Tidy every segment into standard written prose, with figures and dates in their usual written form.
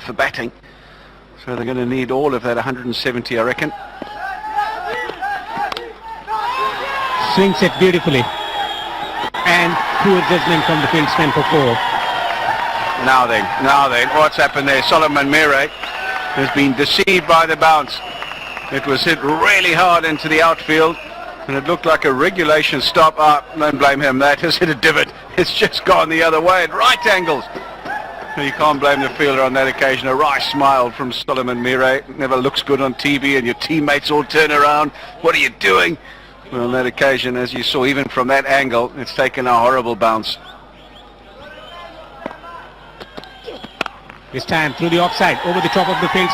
for batting. So they're going to need all of that 170, I reckon. Swings it beautifully. And poor judgment from the fieldsman for 4. Now then, what's happened there? Solomon Mire has been deceived by the bounce. It was hit really hard into the outfield, and it looked like a regulation stop. Don't blame him. That has hit a divot. It's just gone the other way at right angles. You can't blame the fielder on that occasion. A wry smile from Solomon Mire. It never looks good on TV, and your teammates all turn around. What are you doing? Well, on that occasion, as you saw, even from that angle, it's taken a horrible bounce. This time through the offside, over the top of the field.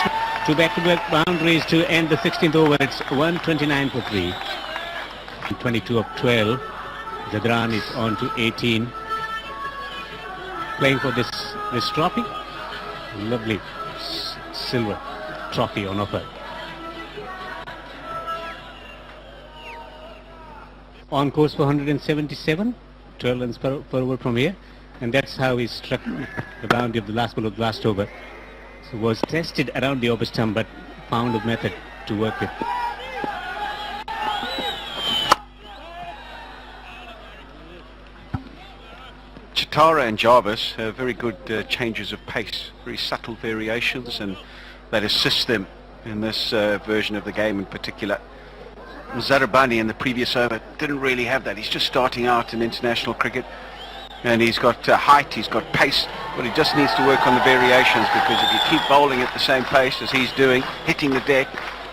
2 back-to-back boundaries to end the 16th over. It's 129 for 3. 22 of 12. Zadran is on to 18. Playing for this trophy. Lovely silver trophy on offer. On course for 177. 12 runs per over from here. And that's how he struck the boundary of the last ball of the last over. So was tested around the over stump, but found a method to work with. Chitara and Jarvis have very good changes of pace, very subtle variations, and that assists them in this version of the game in particular. Zarabani in the previous over didn't really have that. He's just starting out in international cricket. And he's got height, he's got pace, but he just needs to work on the variations, because if you keep bowling at the same pace as he's doing, hitting the deck,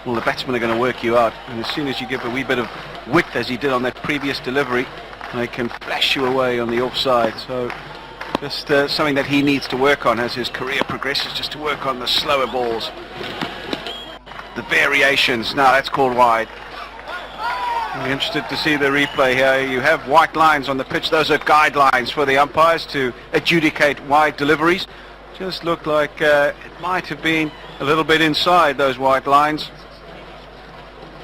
well, the batsmen are going to work you out. And as soon as you give a wee bit of width, as he did on that previous delivery, they can flash you away on the offside. So just something that he needs to work on as his career progresses, just to work on the slower balls. The variations, now that's called wide. I'm interested to see the replay here. You have white lines on the pitch. Those are guidelines for the umpires to adjudicate wide deliveries. Just looked like it might have been a little bit inside those white lines.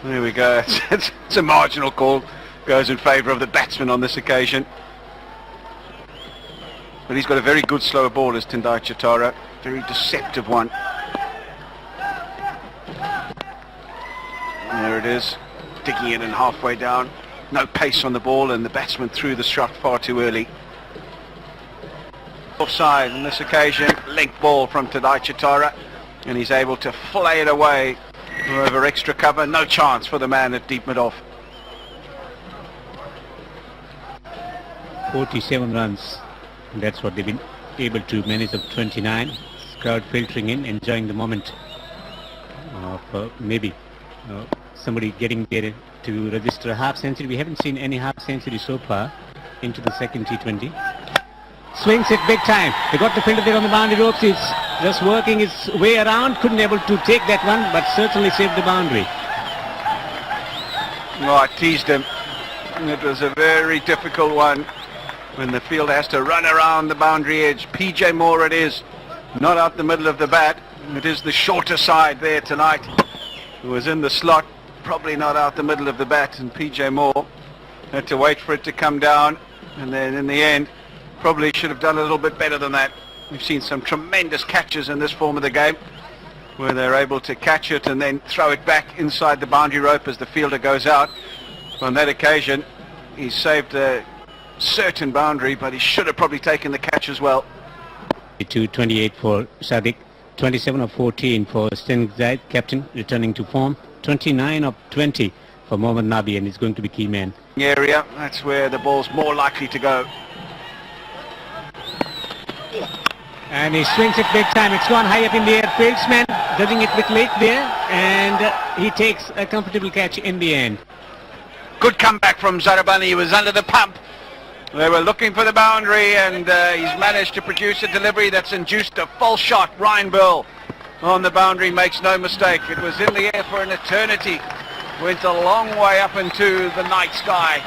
There we go. It's a marginal call. Goes in favour of the batsman on this occasion. But he's got a very good slower ball, as Tendai Chitara. Very deceptive one. There it is. Digging it in halfway down. No pace on the ball, and the batsman threw the shot far too early. Offside on this occasion. Link ball from Tendai Chitara, and he's able to flay it away over extra cover. No chance for the man at deep mid-off. 47 runs. That's what they've been able to manage of 29. Crowd filtering in, enjoying the moment of maybe somebody getting there to register a half century. We haven't seen any half century so far into the second T20. Swings it big time. They got the fielder there on the boundary ropes. He's just working his way around. Couldn't able to take that one, but certainly saved the boundary. Oh, I teased him. It was a very difficult one when the fielder has to run around the boundary edge. PJ Moore it is, not out the middle of the bat. It is the shorter side there tonight, who was in the slot, probably not out the middle of the bat, and PJ Moore had to wait for it to come down, and then in the end probably should have done a little bit better than that. We've seen some tremendous catches in this form of the game, where they're able to catch it and then throw it back inside the boundary rope as the fielder goes out. On that occasion he saved a certain boundary, but he should have probably taken the catch as well. 28 for Sadiq, 27 of 14 for Sten Zaid, captain, returning to form. 29 of 20 for Mohammad Nabi, and he's going to be key man. Area, that's where the ball's more likely to go. And he swings it big time. It's gone high up in the air. Fieldsman judging it a bit late there, and he takes a comfortable catch in the end. Good comeback from Zarabani. He was under the pump. They were looking for the boundary, and he's managed to produce a delivery that's induced a false shot. Ryan Burl on the boundary makes no mistake. It was in the air for an eternity. Went a long way up into the night sky,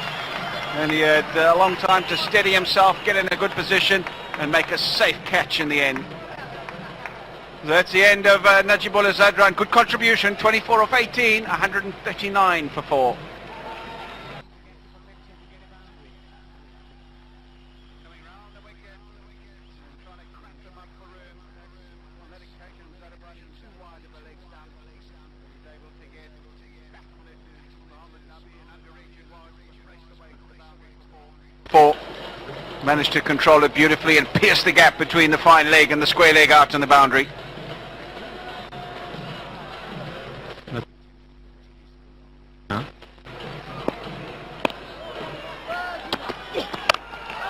and he had a long time to steady himself, get in a good position, and make a safe catch in the end. That's the end of Najibullah Zadran. Good contribution, 24 of 18, 139 for 4. Coming round the wicket and trying to cramp them up for room. On that occasion, managed to control it beautifully and pierce the gap between the fine leg and the square leg out on the boundary.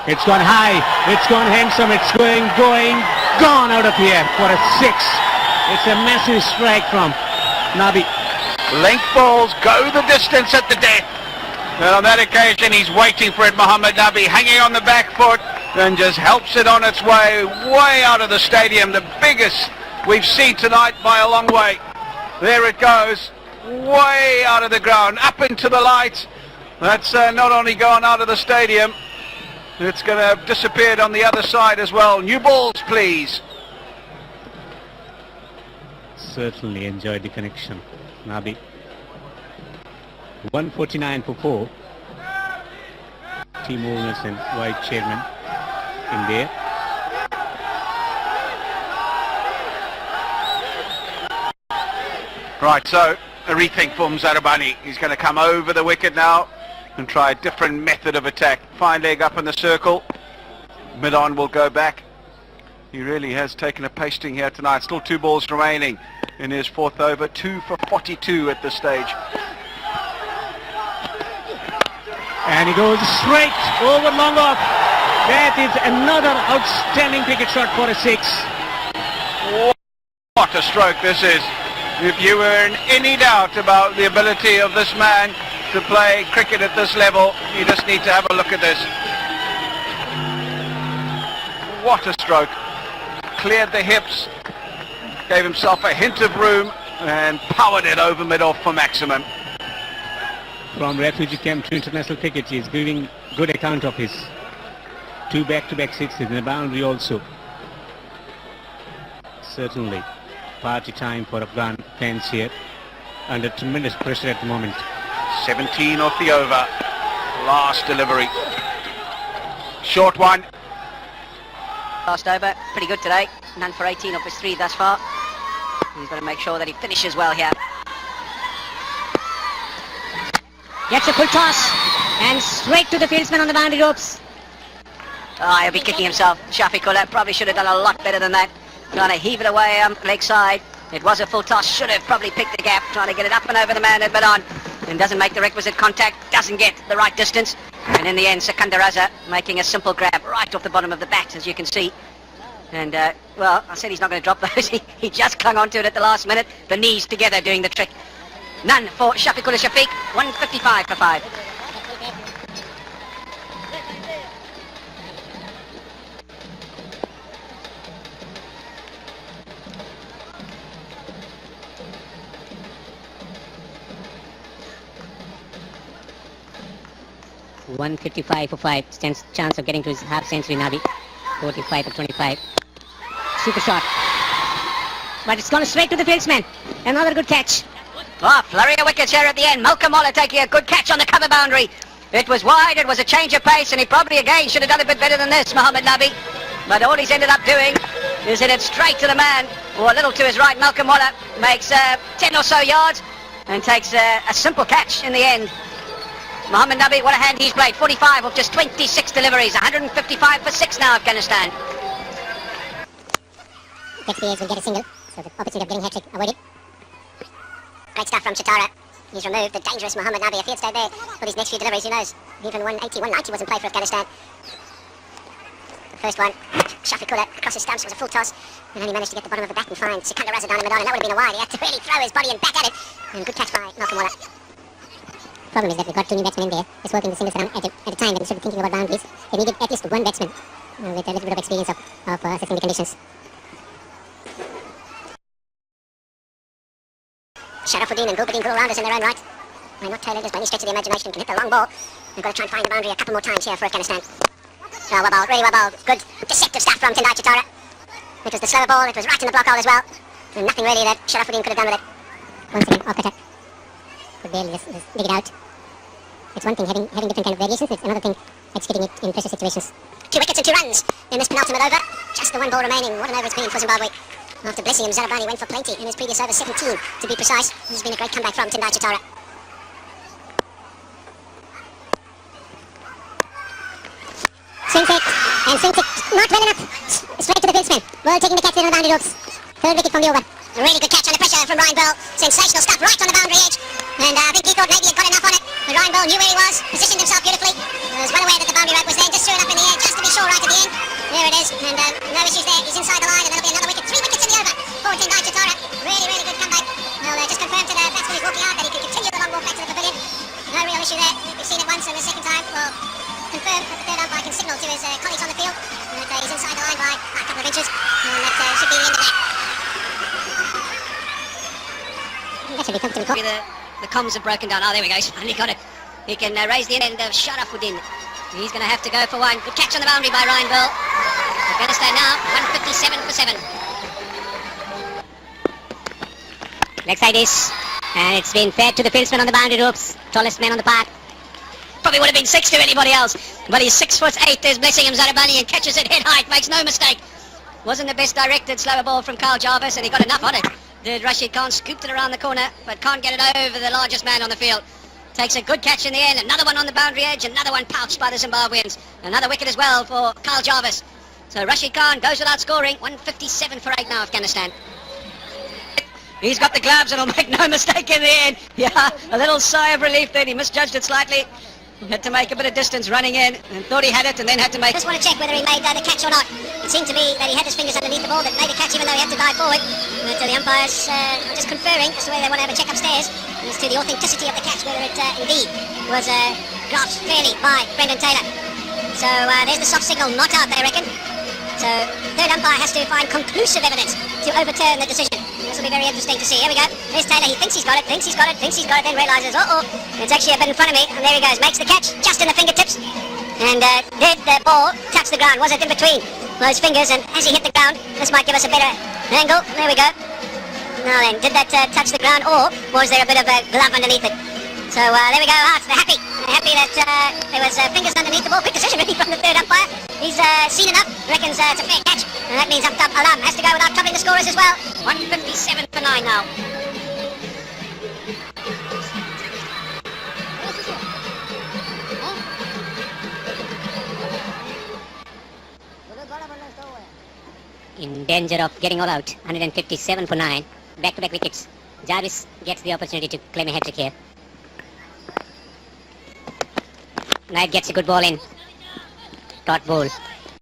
It's gone high, it's gone handsome, it's gone out of here for a 6. It's a massive strike from Nabi. Length balls go the distance at the death. And on that occasion he's waiting for it, Mohammed Nabi, hanging on the back foot and just helps it on its way out of the stadium. The biggest we've seen tonight by a long way. There it goes, way out of the ground, up into the lights. That's not only gone out of the stadium, it's going to have disappeared on the other side as well. New balls, please. Certainly enjoyed the connection, Nabi. 149 for 4. Team owners and White chairman in there. Right, so a rethink from Zarabani. He's going to come over the wicket now and try a different method of attack. Fine leg up in the circle. Mid-on will go back. He really has taken a pasting here tonight. Still 2 balls remaining in his 4th over. 2 for 42 at this stage. And he goes straight over long off. That is another outstanding cricket shot for a 6. What a stroke this is. If you were in any doubt about the ability of this man to play cricket at this level, you just need to have a look at this. What a stroke. Cleared the hips, gave himself a hint of room and powered it over mid-off for maximum. From refugee camp to international cricket, he is giving good account of his 2 back-to-back 6s in the boundary also. Certainly party time for Afghan fans here, under tremendous pressure at the moment. 17 off the over. Last delivery. Short one. Last over, pretty good today. None for 18 off his 3 thus far. He's got to make sure that he finishes well here. Gets a full toss and straight to the fieldsman on the boundary ropes. Oh, he'll be kicking himself. Shafiqullah probably should have done a lot better than that. Trying to heave it away leg side. It was a full toss. Should have probably picked the gap. Trying to get it up and over the man at mid-on. And doesn't make the requisite contact. Doesn't get the right distance. And in the end, Sikandar Raza making a simple grab right off the bottom of the bat, as you can see. And, well, I said he's not going to drop those. He just clung onto it at the last minute. The knees together doing the trick. None for Shafiqullah Shafiq. 155 for 5. $155 for 5. Stands chance of getting to his half century, Nabi. 45 for 25. Super shot. But it's gone straight to the fieldsman. Another good catch. Oh, flurry of wickets here at the end. Malcolm Waller taking a good catch on the cover boundary. It was wide, it was a change of pace, and he probably again should have done a bit better than this, Mohammed Nabi. But all he's ended up doing is hit it straight to the man, or a little to his right. Malcolm Waller makes 10 or so yards and takes a simple catch in the end. Mohammed Nabi, what a hand he's played. 45 of just 26 deliveries. 155 for 6 now, Afghanistan. Gets the edge, will get a single, so the opportunity of getting hat-trick avoided. Great stuff from Chitara. He's removed the dangerous Mohammed Nabi. If he had stayed there for these next few deliveries, who knows? Even 180, 190 wasn't played for Afghanistan. The first one, Shafiqullah across his stumps, was a full toss, and then he managed to get the bottom of the bat and find Sikandar Raza down the middle, and that would have been a wide. He had to really throw his body and back at it. And good catch by Malcolm Waller. Problem is that we've got 2 new batsmen in there, just working the singles around at a time that we should be thinking about boundaries. They needed at least 1 batsman with a little bit of experience of assessing the conditions. Sharafuddin and Gulbuddin good all-rounders in their own right. They're not tailenders by any stretch of the imagination. Can hit the long ball. They've got to try and find the boundary a couple more times here for Afghanistan. Oh, well bowled, really well bowled. Good deceptive stuff from Tendai Chitara. It was the slower ball, it was right in the block hole as well. And nothing really that Sharafuddin could have done with it. Once again, off cutter. Could barely just dig it out. It's one thing having different kind of variations, it's another thing executing it in pressure situations. 2 wickets and 2 runs in this penultimate over. Just the 1 ball remaining. What an over it's been for Zimbabwe. After blessing him, Zarabani went for plenty in his previous over, 17 to be precise. This has been a great comeback from Tendai Chitara. Swing set. Afghanistan. World taking the catch on the boundary ropes. Third wicket from the over. A really good catch under pressure from Ryan Ball. Sensational stuff right on the boundary edge. And I think he thought maybe he'd got enough on it. But Ryan Ball knew where he was, positioned himself beautifully. He was well aware that the boundary rope was there, just threw it up in the air just to be sure right at the end. There it is, and no issues there. He's inside the line, and that'll be another wicket. 3 wickets in the over. 14 by Chatara. Really, really good comeback. Well, just confirmed to the batsman who's walking out that he can continue the long walk back to the pavilion. No real issue there. We've seen it once, and the second time, well, confirmed that the third umpire can signal to his colleagues on the field that he's inside the line by a couple of inches, and that should be the end of that. That should be comfortably caught. The comms have broken down. Oh, there we go. He's finally got it. He can raise the end of Sharafuddin. He's going to have to go for one. Good catch on the boundary by Ryan Ball. Afghanistan now 157 for 7. Leg side is, and it's been fed to the fieldsman on the boundary ropes. Tallest man on the park. Probably would have been 6 to anybody else, but he's 6'8". There's blessing him Zarabani and catches it head height. Makes no mistake. Wasn't the best directed slower ball from Carl Jarvis, and he got enough on it. Did Rashid Khan, scooped it around the corner, but can't get it over the largest man on the field. Takes a good catch in the end. Another one on the boundary edge. Another one pouched by the Zimbabweans. Another wicket as well for Carl Jarvis. So Rashid Khan goes without scoring. 157 for 8 now, Afghanistan. He's got the gloves and he'll make no mistake in the end. Yeah, a little sigh of relief then. He misjudged it slightly. He had to make a bit of distance running in and thought he had it and then had to make... Just want to check whether he made the catch or not. It seemed to be that he had his fingers underneath the ball that made the catch even though he had to dive forward. But the umpires are just conferring as to whether they want to have a check upstairs as to the authenticity of the catch, whether it indeed was grasped fairly by Brendan Taylor. So there's the soft signal, not out, they reckon. So third umpire has to find conclusive evidence to overturn the decision. This will be very interesting to see. Here we go. There's Taylor. He thinks he's got it, thinks he's got it, then realises, it's actually a bit in front of me. And there he goes. Makes the catch just in the fingertips. And did the ball touch the ground? Was it in between those fingers? And as he hit the ground, this might give us a better angle. There we go. Now then, did that touch the ground, or was there a bit of a glove underneath it? So there we go. They're happy. They're happy that there was fingers underneath the ball. Quick decision really from the third umpire. He's seen enough. Reckons it's a fair catch. And that means up top Alam has to go without troubling the scorers as well. 157 for 9 now. In danger of getting all out. 157 for 9. Back-to-back wickets. Jarvis gets the opportunity to claim a hat-trick here. Knight gets a good ball in. Dot ball.